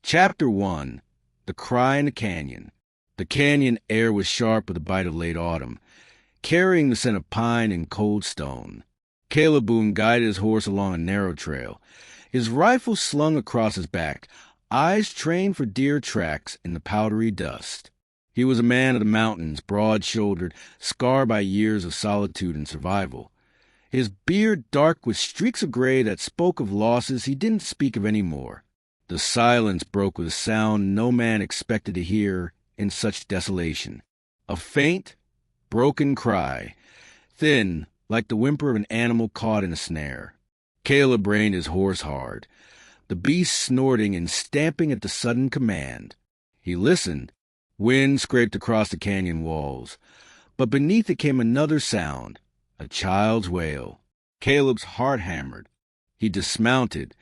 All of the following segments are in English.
Chapter 1. The Cry in the Canyon. The canyon air was sharp with the bite of late autumn, carrying the scent of pine and cold stone. Caleb Boone guided his horse along a narrow trail, his rifle slung across his back, eyes trained for deer tracks in the powdery dust. He was a man of the mountains, broad-shouldered, scarred by years of solitude and survival. His beard dark with streaks of gray that spoke of losses he didn't speak of any more. The silence broke with a sound no man expected to hear in such desolation. A faint, broken cry, thin, like the whimper of an animal caught in a snare. Caleb reined his horse hard, the beast snorting and stamping at the sudden command. He listened. Wind scraped across the canyon walls, but beneath it came another sound, a child's wail. Caleb's heart hammered. He dismounted,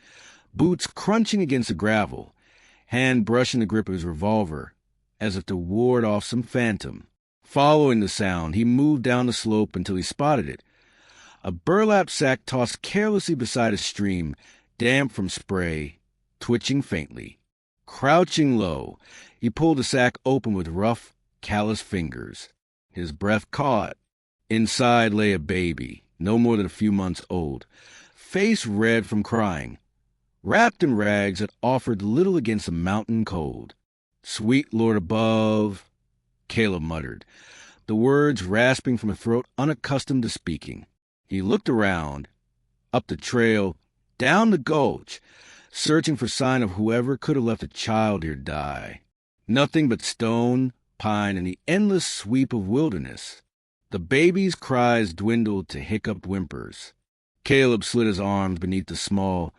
boots crunching against the gravel, hand brushing the grip of his revolver, as if to ward off some phantom. Following the sound, he moved down the slope until he spotted it. A burlap sack tossed carelessly beside a stream, damp from spray, twitching faintly. Crouching low, he pulled the sack open with rough, callous fingers. His breath caught. Inside lay a baby, no more than a few months old, face red from crying, wrapped in rags that offered little against the mountain cold. "Sweet Lord above," Caleb muttered, the words rasping from a throat unaccustomed to speaking. He looked around, up the trail, down the gulch, searching for sign of whoever could have left a child here die. Nothing but stone, pine, and the endless sweep of wilderness. The baby's cries dwindled to hiccuped whimpers. Caleb slid his arms beneath the small,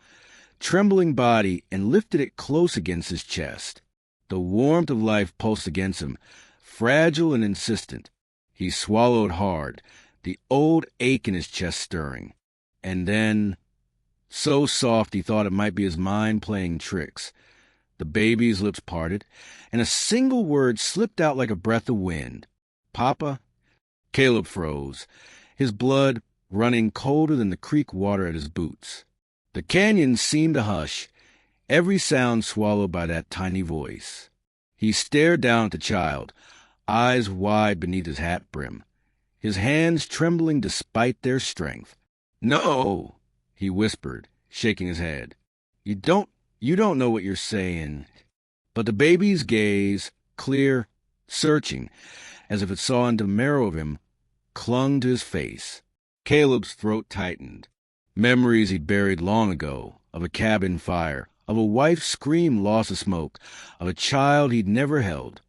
trembling body and lifted it close against his chest. The warmth of life pulsed against him, fragile and insistent. He swallowed hard, the old ache in his chest stirring. And then, so soft he thought it might be his mind playing tricks, the baby's lips parted, and a single word slipped out like a breath of wind. "Papa?" Caleb froze, his blood running colder than the creek water at his boots. The canyon seemed to hush, every sound swallowed by that tiny voice. He stared down at the child, eyes wide beneath his hat brim, his hands trembling despite their strength. "No," he whispered, shaking his head. You don't know what you're saying." But the baby's gaze, clear, searching, as if it saw into the marrow of him, clung to his face. Caleb's throat tightened. Memories he'd buried long ago, of a cabin fire, of a wife's scream lost to smoke, of a child he'd never held,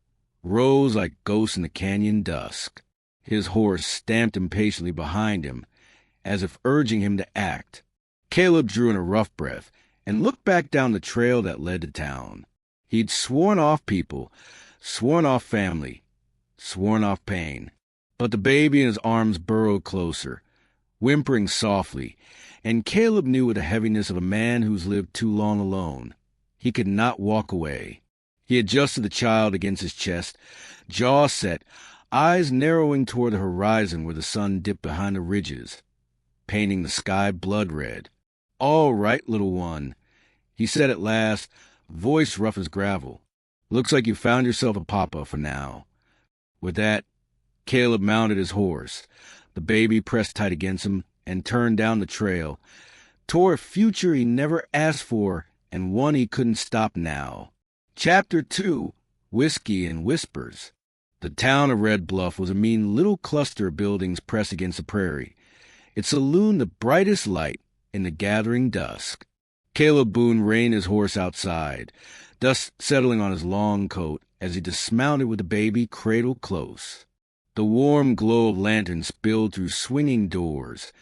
rose like ghosts in the canyon dusk. His horse stamped impatiently behind him, as if urging him to act. Caleb drew in a rough breath and looked back down the trail that led to town. He'd sworn off people, sworn off family, sworn off pain. But the baby in his arms burrowed closer, whimpering softly, and Caleb knew with the heaviness of a man who's lived too long alone. He could not walk away. He adjusted the child against his chest, jaw set, eyes narrowing toward the horizon where the sun dipped behind the ridges, painting the sky blood red. "All right, little one," he said at last, voice rough as gravel. "Looks like you found yourself a papa for now." With that, Caleb mounted his horse. The baby pressed tight against him and turned down the trail, toward a future he never asked for and one he couldn't stop now. Chapter 2. Whiskey and Whispers. The town of Red Bluff was a mean little cluster of buildings pressed against the prairie, its saloon the brightest light in the gathering dusk. Caleb Boone reined his horse outside, dust settling on his long coat as he dismounted with the baby cradled close. The warm glow of lanterns spilled through swinging doors,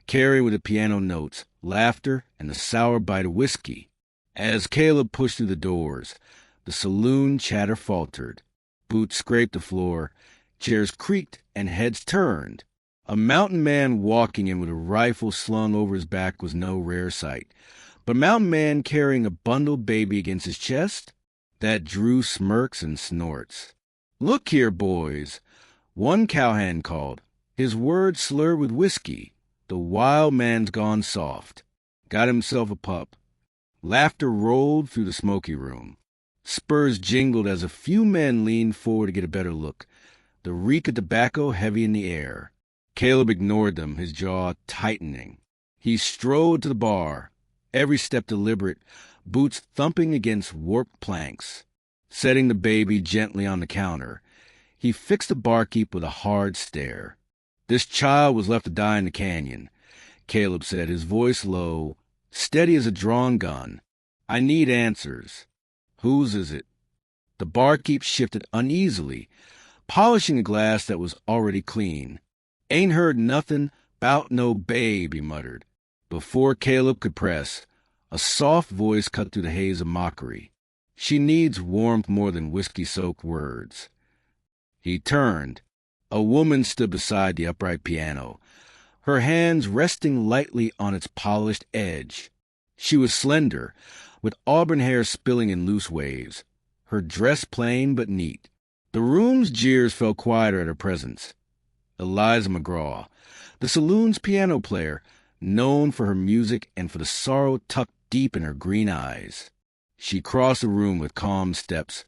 carrying with the piano notes, laughter, and the sour bite of whiskey. As Caleb pushed through the doors, the saloon chatter faltered. Boots scraped the floor, chairs creaked, and heads turned. A mountain man walking in with a rifle slung over his back was no rare sight, but a mountain man carrying a bundled baby against his chest? That drew smirks and snorts. "Look here, boys," one cowhand called, his words slurred with whiskey. "The wild man's gone soft. Got himself a pup." Laughter rolled through the smoky room. Spurs jingled as a few men leaned forward to get a better look, the reek of tobacco heavy in the air. Caleb ignored them, his jaw tightening. He strode to the bar, every step deliberate, boots thumping against warped planks. Setting the baby gently on the counter, he fixed the barkeep with a hard stare. "This child was left to die in the canyon," Caleb said, his voice low, steady as a drawn gun. "I need answers. Whose is it?" The barkeep shifted uneasily, polishing a glass that was already clean. "Ain't heard nothin' 'bout no babe," he muttered. Before Caleb could press, a soft voice cut through the haze of mockery. "She needs warmth more than whiskey-soaked words." He turned. A woman stood beside the upright piano, her hands resting lightly on its polished edge. She was slender, with auburn hair spilling in loose waves, her dress plain but neat. The room's jeers fell quieter at her presence. Eliza McGraw, the Saloon's piano player, known for her music and for the sorrow tucked deep in her green eyes. She crossed the room with calm steps,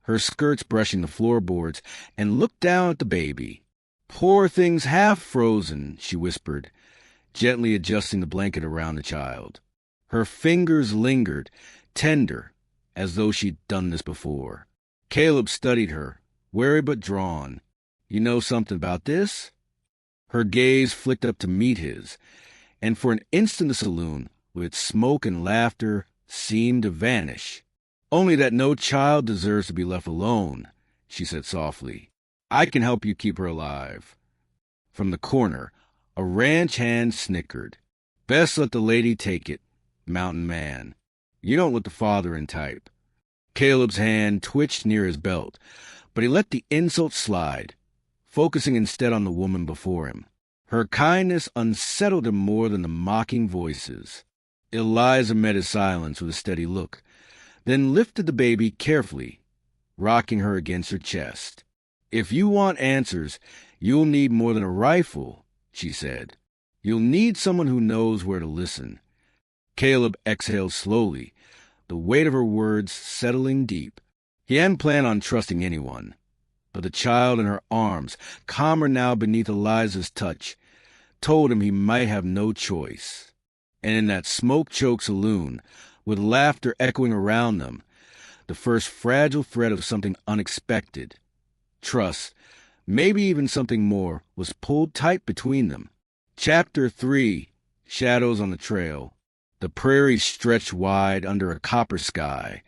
her skirts brushing the floorboards, and looked down at the baby. "Poor thing's half frozen," she whispered, gently adjusting the blanket around the child. Her fingers lingered, tender, as though she'd done this before. Caleb studied her, wary but drawn. "You know something about this?" Her gaze flicked up to meet his, and for an instant the saloon, with its smoke and laughter, seemed to vanish. "Only that no child deserves to be left alone," she said softly. "I can help you keep her alive." From the corner, a ranch hand snickered. "Best let the lady take it, mountain man. You don't look the fathering type." Caleb's hand twitched near his belt, but he let the insult slide, focusing instead on the woman before him. Her kindness unsettled him more than the mocking voices. Eliza met his silence with a steady look, then lifted the baby carefully, rocking her against her chest. "If you want answers, you'll need more than a rifle," she said. "You'll need someone who knows where to listen." Caleb exhaled slowly, the weight of her words settling deep. He hadn't planned on trusting anyone, but the child in her arms, calmer now beneath Eliza's touch, told him he might have no choice. And in that smoke-choked saloon, with laughter echoing around them, the first fragile thread of something unexpected, trust, maybe even something more, was pulled tight between them. Chapter 3, Shadows on the Trail. The prairie stretched wide under a copper sky,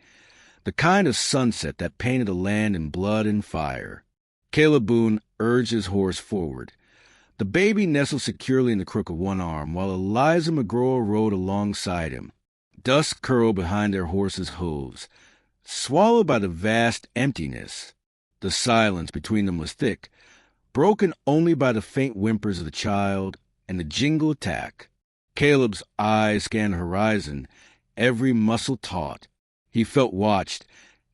the kind of sunset that painted the land in blood and fire. Caleb Boone urged his horse forward. The baby nestled securely in the crook of one arm, while Eliza McGraw rode alongside him. Dust curled behind their horses' hooves, swallowed by the vast emptiness. The silence between them was thick, broken only by the faint whimpers of the child and the jingle of tack. Caleb's eyes scanned the horizon, every muscle taut. He felt watched,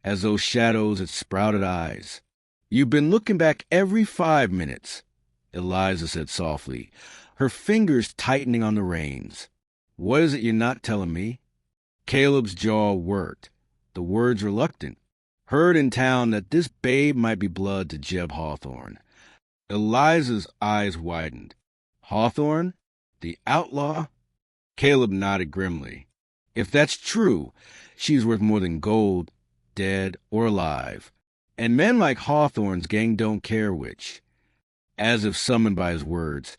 as though shadows had sprouted eyes. "You've been looking back every 5 minutes," Eliza said softly, her fingers tightening on the reins. "What is it you're not telling me?" Caleb's jaw worked, the words reluctant. "Heard in town that this babe might be blood to Jeb Hawthorne." Eliza's eyes widened. "Hawthorne? The outlaw?" Caleb nodded grimly. "If that's true, she's worth more than gold, dead or alive. And men like Hawthorne's gang don't care which." As if summoned by his words,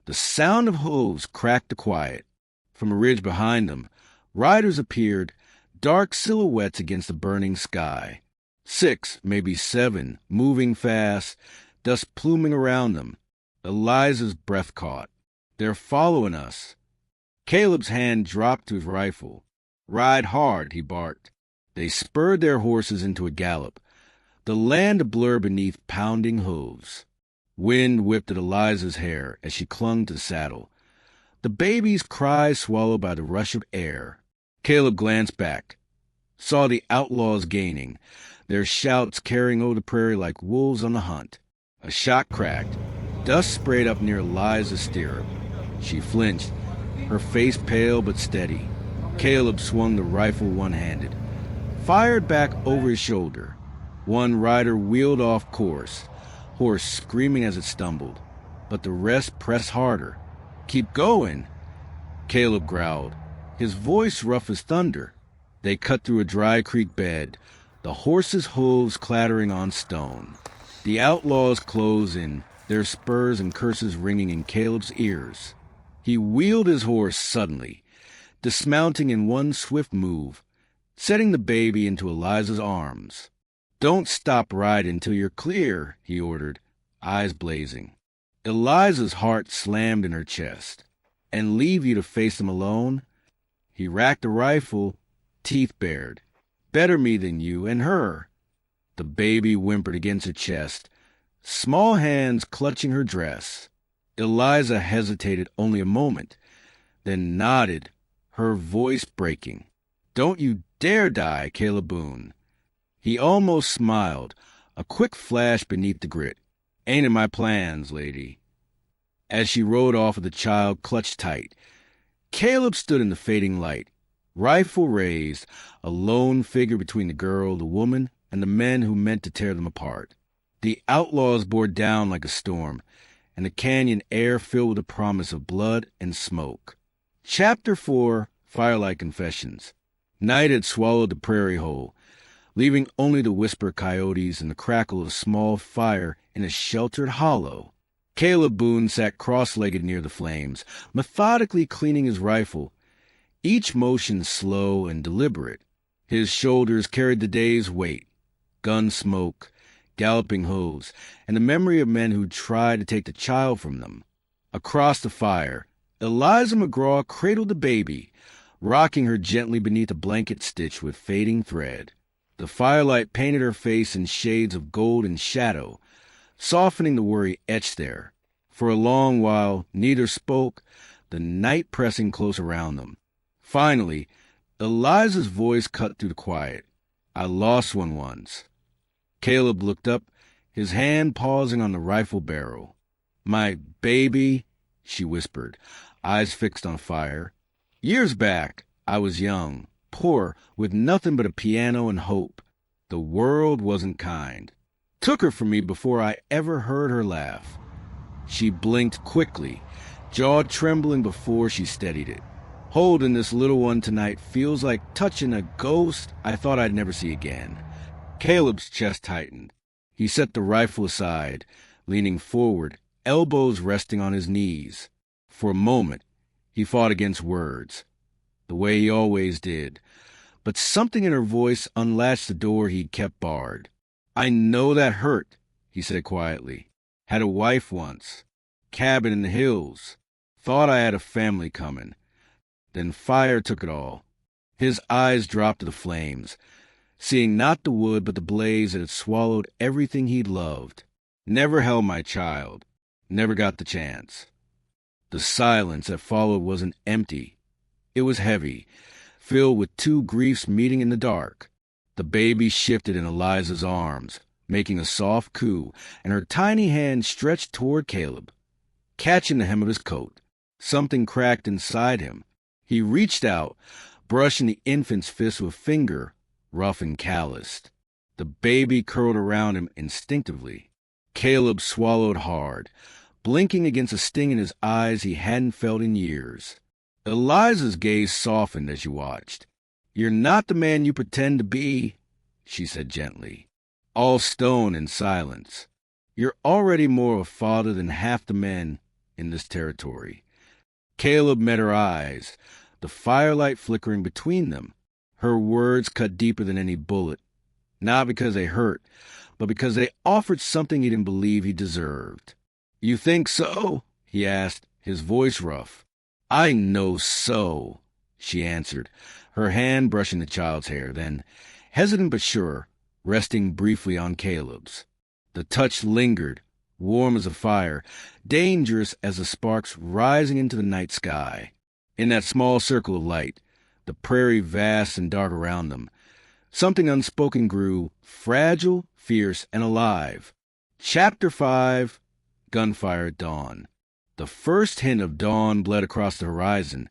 the sound of hooves cracked the quiet. From a ridge behind them, riders appeared, dark silhouettes against the burning sky. 6, maybe 7, moving fast, dust pluming around them. Eliza's breath caught. "They're following us." Caleb's hand dropped to his rifle. "Ride hard," he barked. They spurred their horses into a gallop, the land a blur beneath pounding hooves. Wind whipped at Eliza's hair as she clung to the saddle, the baby's cries swallowed by the rush of air. Caleb glanced back, saw the outlaws gaining, their shouts carrying over the prairie like wolves on the hunt. A shot cracked. Dust sprayed up near Eliza's stirrup. She flinched, her face pale but steady. Caleb swung the rifle one-handed, fired back over his shoulder. One rider wheeled off course, horse screaming as it stumbled, but the rest pressed harder. "Keep going," Caleb growled, his voice rough as thunder. They cut through a dry creek bed, the horses' hooves clattering on stone. The outlaws closed in, their spurs and curses ringing in Caleb's ears. He wheeled his horse suddenly, dismounting in one swift move, setting the baby into Eliza's arms. "Don't stop riding until you're clear," he ordered, eyes blazing. Eliza's heart slammed in her chest. "And leave you to face them alone?" He racked a rifle, teeth bared. "Better me than you and her." The baby whimpered against her chest, small hands clutching her dress. Eliza hesitated only a moment, then nodded, her voice breaking. "Don't you dare die, Caleb Boone." He almost smiled, a quick flash beneath the grit. "Ain't in my plans, lady." As she rode off with the child clutched tight, Caleb stood in the fading light, rifle raised, a lone figure between the girl, the woman, and the men who meant to tear them apart. The outlaws bore down like a storm, and the canyon air filled with the promise of blood and smoke. Chapter 4, Firelight Confessions. Night had swallowed the prairie whole, leaving only the whisper coyotes and the crackle of a small fire in a sheltered hollow. Caleb Boone sat cross-legged near the flames, methodically cleaning his rifle, each motion slow and deliberate. His shoulders carried the day's weight, gun smoke, galloping hooves, and the memory of men who tried to take the child from them. Across the fire, Eliza McGraw cradled the baby, rocking her gently beneath a blanket stitched with fading thread. The firelight painted her face in shades of gold and shadow, softening the worry etched there. For a long while, neither spoke, the night pressing close around them. Finally, Eliza's voice cut through the quiet. "I lost one once." Caleb looked up, his hand pausing on the rifle barrel. "My baby," she whispered, eyes fixed on fire. "Years back, I was young, poor, with nothing but a piano and hope. The world wasn't kind. Took her from me before I ever heard her laugh." She blinked quickly, jaw trembling before she steadied it. "Holding this little one tonight feels like touching a ghost I thought I'd never see again." Caleb's chest tightened. He set the rifle aside, leaning forward, elbows resting on his knees. For a moment, he fought against words, the way he always did, but something in her voice unlatched the door he'd kept barred. "I know that hurt," he said quietly. "Had a wife once. Cabin in the hills. Thought I had a family coming. Then fire took it all." His eyes dropped to the flames, seeing not the wood but the blaze that had swallowed everything he'd loved. "Never held my child. Never got the chance." The silence that followed wasn't empty. It was heavy, filled with two griefs meeting in the dark. The baby shifted in Eliza's arms, making a soft coo, and her tiny hand stretched toward Caleb, catching the hem of his coat. Something cracked inside him. He reached out, brushing the infant's fist with a finger, rough and calloused. The baby curled around him instinctively. Caleb swallowed hard, blinking against a sting in his eyes he hadn't felt in years. Eliza's gaze softened as she watched. "You're not the man you pretend to be," she said gently, all stone and silence. "You're already more of a father than half the men in this territory." Caleb met her eyes, the firelight flickering between them. Her words cut deeper than any bullet, not because they hurt, but because they offered something he didn't believe he deserved. "You think so?" he asked, his voice rough. "I know so," she answered, her hand brushing the child's hair, then, hesitant but sure, resting briefly on Caleb's. The touch lingered, warm as a fire, dangerous as the sparks rising into the night sky. In that small circle of light, the prairie vast and dark around them, something unspoken grew, fragile, fierce, and alive. Chapter 5, Gunfire at Dawn. The first hint of dawn bled across the horizon,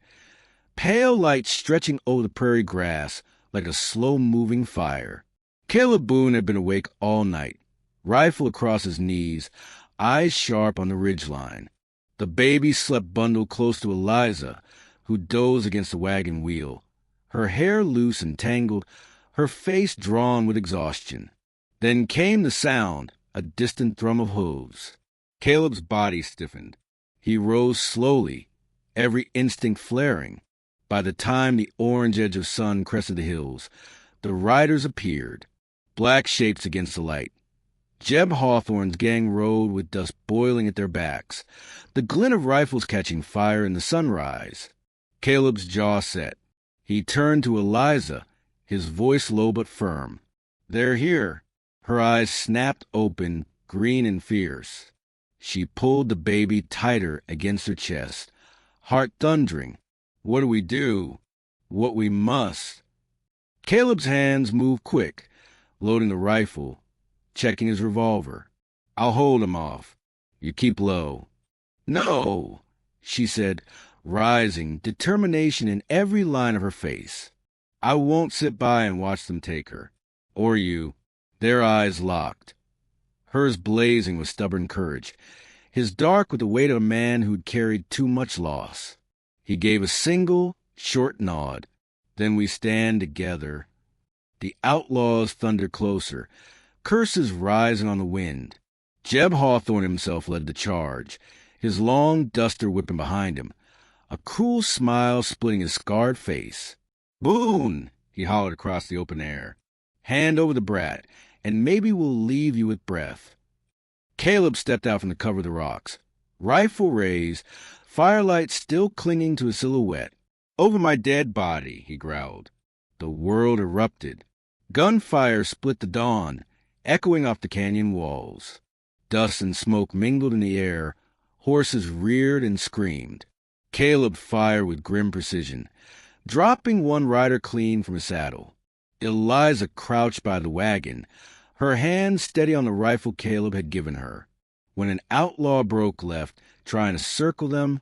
pale light stretching over the prairie grass like a slow-moving fire. Caleb Boone had been awake all night, rifle across his knees, eyes sharp on the ridgeline. The baby slept bundled close to Eliza, who dozed against the wagon wheel, her hair loose and tangled, her face drawn with exhaustion. Then came the sound, a distant thrum of hooves. Caleb's body stiffened. He rose slowly, every instinct flaring. By the time the orange edge of sun crested the hills, the riders appeared, black shapes against the light. Jeb Hawthorne's gang rode with dust boiling at their backs, the glint of rifles catching fire in the sunrise. Caleb's jaw set. He turned to Eliza, his voice low but firm. "They're here." Her eyes snapped open, green and fierce. She pulled the baby tighter against her chest, heart thundering. "What do we do?" "What we must." Caleb's hands moved quick, loading the rifle, checking his revolver. "I'll hold him off. You keep low." "No," she said, rising, determination in every line of her face. "I won't sit by and watch them take her. Or you." Their eyes locked, hers blazing with stubborn courage, his dark with the weight of a man who'd carried too much loss. He gave a single, short nod. "Then we stand together." The outlaws thundered closer, curses rising on the wind. Jeb Hawthorne himself led the charge, his long duster whipping behind him, a cruel smile splitting his scarred face. "Boone!" he hollered across the open air. "Hand over the brat, and maybe we'll leave you with breath." Caleb stepped out from the cover of the rocks, rifle raised, firelight still clinging to his silhouette. "Over my dead body," he growled. The world erupted. Gunfire split the dawn, echoing off the canyon walls. Dust and smoke mingled in the air. Horses reared and screamed. Caleb fired with grim precision, dropping one rider clean from his saddle. Eliza crouched by the wagon, her hand steady on the rifle Caleb had given her. When an outlaw broke left, trying to circle them,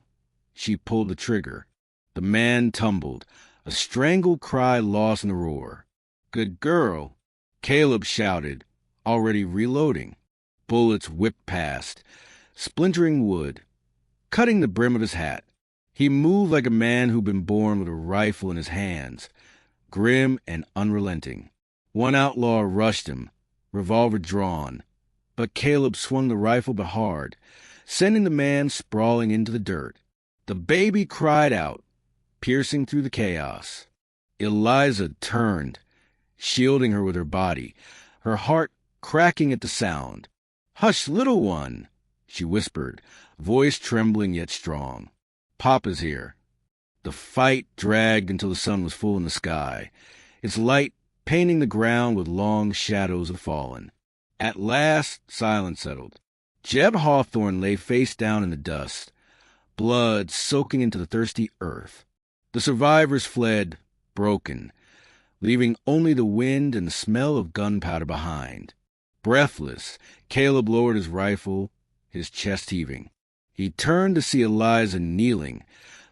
she pulled the trigger. The man tumbled, a strangled cry lost in the roar. "Good girl," Caleb shouted, already reloading. Bullets whipped past, splintering wood, cutting the brim of his hat. He moved like a man who'd been born with a rifle in his hands, grim and unrelenting. One outlaw rushed him, revolver drawn, but Caleb swung the rifle but hard, sending the man sprawling into the dirt. The baby cried out, piercing through the chaos. Eliza turned, shielding her with her body, her heart cracking at the sound. "Hush, little one," she whispered, voice trembling yet strong. "Papa's here." The fight dragged until the sun was full in the sky, its light painting the ground with long shadows of fallen. At last, silence settled. Jeb Hawthorne lay face down in the dust, blood soaking into the thirsty earth. The survivors fled, broken, leaving only the wind and the smell of gunpowder behind. Breathless, Caleb lowered his rifle, his chest heaving. He turned to see Eliza kneeling,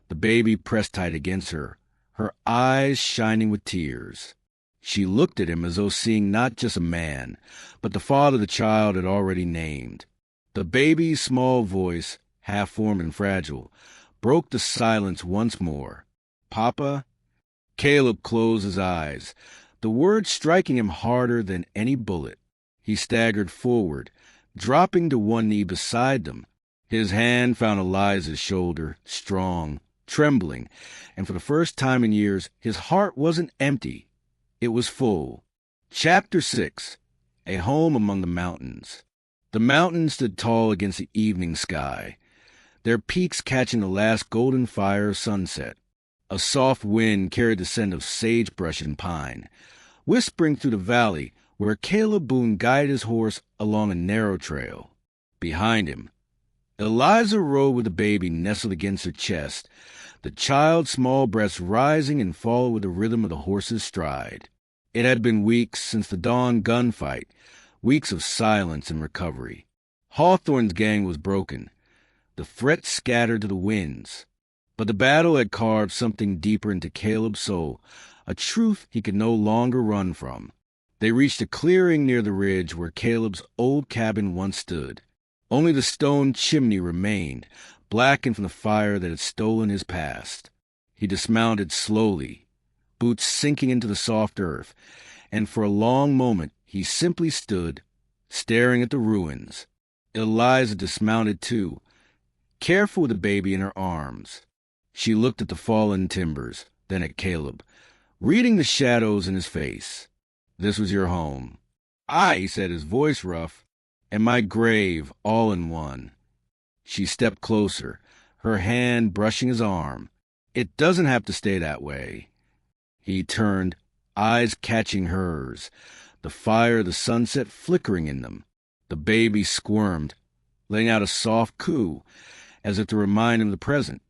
the baby pressed tight against her, her eyes shining with tears. She looked at him as though seeing not just a man, but the father the child had already named. The baby's small voice, half-formed and fragile, broke the silence once more. "Papa?" Caleb closed his eyes, the words striking him harder than any bullet. He staggered forward, dropping to one knee beside them. His hand found Eliza's shoulder, strong, trembling, and for the first time in years, his heart wasn't empty. It was full. Chapter 6. A Home Among the Mountains. The mountains stood tall against the evening sky, their peaks catching the last golden fire of sunset. A soft wind carried the scent of sagebrush and pine, whispering through the valley where Caleb Boone guided his horse along a narrow trail. Behind him, Eliza rode with the baby nestled against her chest, the child's small breast rising and falling with the rhythm of the horse's stride. It had been weeks since the dawn gunfight, weeks of silence and recovery. Hawthorne's gang was broken, the threat scattered to the winds. But the battle had carved something deeper into Caleb's soul, a truth he could no longer run from. They reached a clearing near the ridge where Caleb's old cabin once stood. Only the stone chimney remained, blackened from the fire that had stolen his past. He dismounted slowly, boots sinking into the soft earth, and for a long moment he simply stood, staring at the ruins. Eliza dismounted too, careful with the baby in her arms. She looked at the fallen timbers, then at Caleb, reading the shadows in his face. "This was your home." "Aye," he said, his voice rough, "and my grave all in one." She stepped closer, her hand brushing his arm. "It doesn't have to stay that way." He turned, eyes catching hers, the fire of the sunset flickering in them. The baby squirmed, letting out a soft coo, as if to remind him of the present,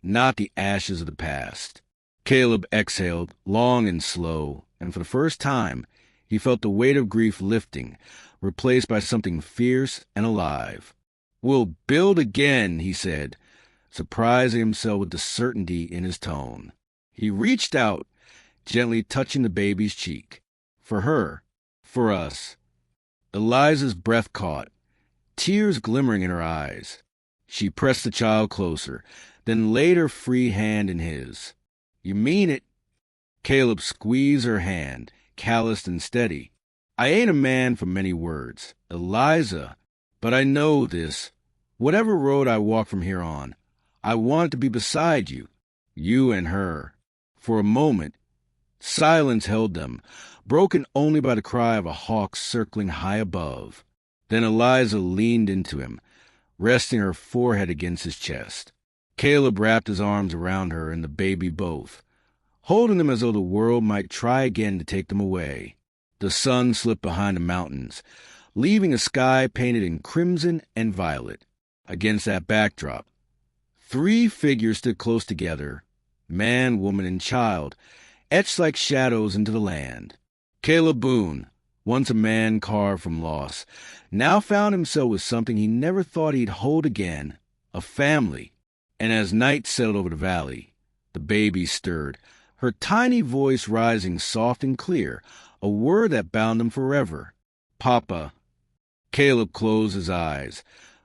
not the ashes of the past. Caleb exhaled, long and slow, and for the first time he felt the weight of grief lifting, replaced by something fierce and alive. "We'll build again," he said, surprising himself with the certainty in his tone. He reached out, gently touching the baby's cheek. "For her. For us." Eliza's breath caught, tears glimmering in her eyes. She pressed the child closer, then laid her free hand in his. "You mean it?" Caleb squeezed her hand, calloused and steady. "I ain't a man for many words, Eliza, but I know this. Whatever road I walk from here on, I want to be beside you, you and her." For a moment, silence held them, broken only by the cry of a hawk circling high above. Then Eliza leaned into him, resting her forehead against his chest. Caleb wrapped his arms around her and the baby both, holding them as though the world might try again to take them away. The sun slipped behind the mountains, leaving a sky painted in crimson and violet. Against that backdrop, 3 figures stood close together, man, woman, and child, etched like shadows into the land. Caleb Boone, once a man carved from loss, now found himself with something he never thought he'd hold again, a family. And as night settled over the valley, the baby stirred, her tiny voice rising soft and clear, a word that bound them forever. "Papa." Caleb closed his eyes,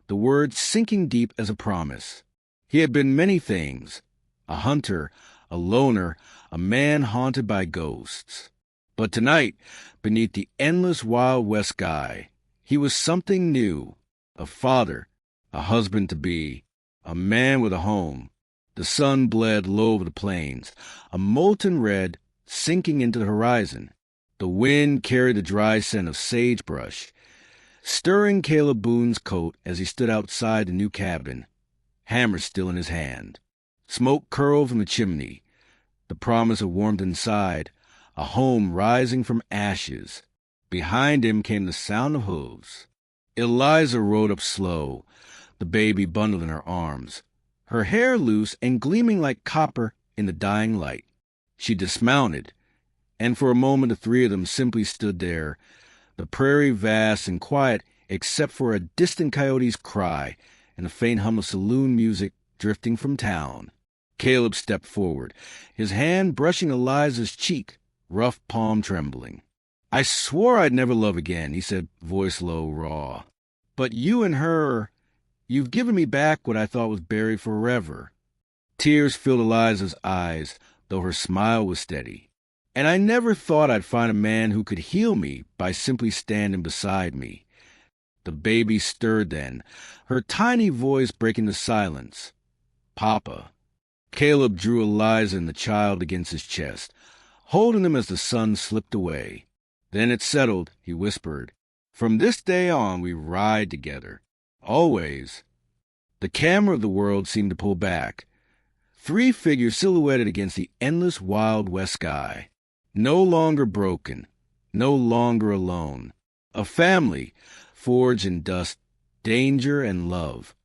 the word sinking deep as a promise. He had been many things, a hunter, a loner, a man haunted by ghosts. But tonight, beneath the endless Wild West sky, he was something new, a father, a husband-to-be, a man with a home. The sun bled low over the plains, a molten red sinking into the horizon. The wind carried the dry scent of sagebrush, stirring Caleb Boone's coat as he stood outside the new cabin, hammer still in his hand. Smoke curled from the chimney, the promise of warmth inside, a home rising from ashes. Behind him came the sound of hooves. Eliza rode up slow, the baby bundled in her arms, her hair loose and gleaming like copper in the dying light. She dismounted, and for a moment the 3 of them simply stood there, the prairie vast and quiet except for a distant coyote's cry and the faint hum of saloon music drifting from town. Caleb stepped forward, his hand brushing Eliza's cheek, rough palm trembling. "I swore I'd never love again," he said, voice low, raw. "But you and her, you've given me back what I thought was buried forever." Tears filled Eliza's eyes, though her smile was steady. "And I never thought I'd find a man who could heal me by simply standing beside me." The baby stirred then, her tiny voice breaking the silence. "Papa." Caleb drew Eliza and the child against his chest, holding them as the sun slipped away. Then it settled, he whispered. "From this day on we ride together. Always." The camera of the world seemed to pull back. 3 figures silhouetted against the endless Wild West sky. No longer broken, no longer alone. A family, forged in dust, danger, and love.